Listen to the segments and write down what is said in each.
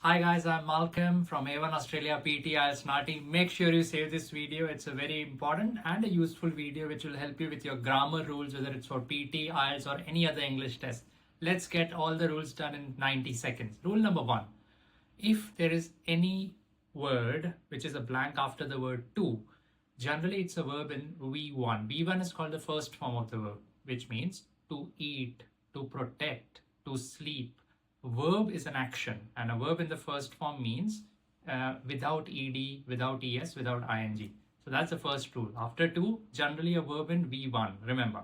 Hi guys, I'm Malcolm from A1 Australia PTE IELTS NAATI. Make sure you save this video. It's a very important and a useful video which will help you with your grammar rules, whether it's for PT, IELTS or any other English test. Let's get all the rules done in 90 seconds. Rule number 1. If there is any word which is a blank after the word to, generally it's a verb in V1. V1 is called the first form of the verb, which means to eat, to protect, to sleep. Verb is an action, and a verb in the first form means without ed, without es, without ing. So that's the first rule. After to, generally a verb in V1. Remember.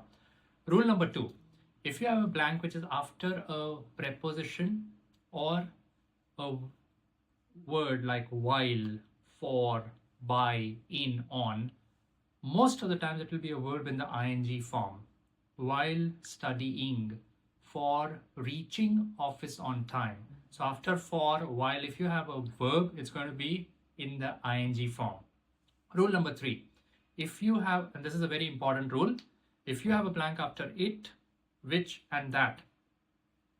Rule number 2. If you have a blank which is after a preposition or a word like while, for, by, in, on, most of the times it will be a verb in the ing form. While studying, for reaching office on time. So after for, while, if you have a verb, it's going to be in the ing form. Rule number 3. If you have, and this is a very important rule, if you have a blank after it, which, and that,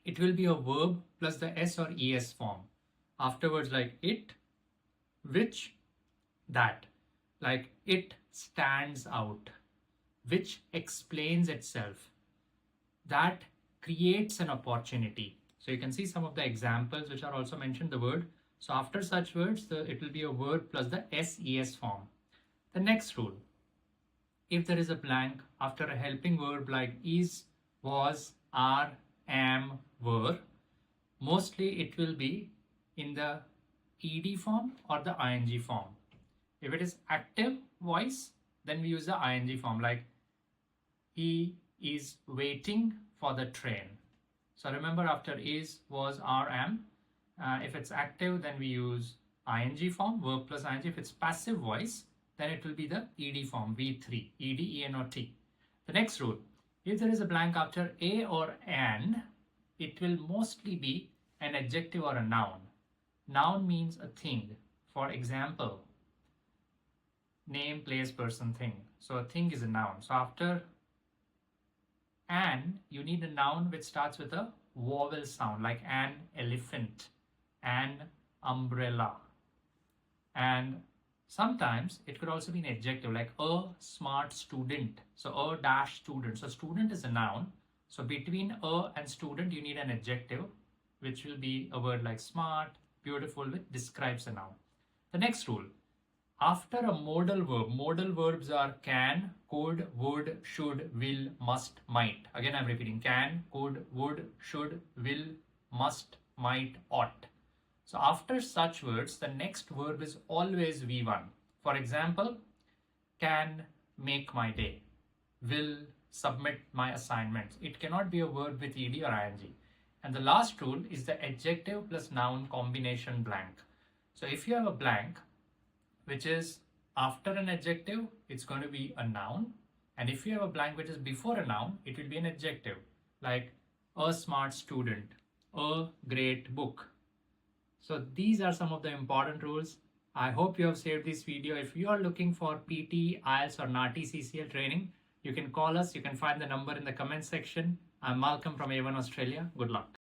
it will be a verb plus the s or es form. Afterwards, like it, which, that. Like it stands out, which explains itself, that creates an opportunity. So you can see some of the examples which are also mentioned the word. So after such words, it will be a word plus the ses form. The next rule, if there is a blank after a helping verb like is, was, are, am, were, mostly it will be in the ed form or the ing form. If it is active voice, then we use the ing form, like he is waiting for the train. So remember, after is, was, are, am, if it's active, then we use ing form, verb plus ing. If it's passive voice, then it will be the ed form, V3, ed, en or t. The next rule, if there is a blank after a or an, it will mostly be an adjective or a noun. Noun means a thing. For example, name, place, person, thing. So a thing is a noun. So after an, you need a noun which starts with a vowel sound, like an elephant, an umbrella. And sometimes it could also be an adjective, like a smart student. So a dash student. So student is a noun. So between a and student, you need an adjective, which will be a word like smart, beautiful, which describes a noun. The next rule, after a modal verbs are can, could, would, should, will, must, might. Again, I'm repeating: can, could, would, should, will, must, might, ought. So after such words, the next verb is always V1. For example, can make my day, will submit my assignments. It cannot be a verb with ed or ing. And the last rule is the adjective plus noun combination blank. So if you have a blank which is after an adjective, it's going to be a noun. And if you have a blank which is before a noun, it will be an adjective, like a smart student, a great book. So these are some of the important rules. I hope you have saved this video. If you are looking for PT, IELTS or NAATI CCL training, you can call us. You can find the number in the comment section. I'm Malcolm from A1 Australia. Good luck.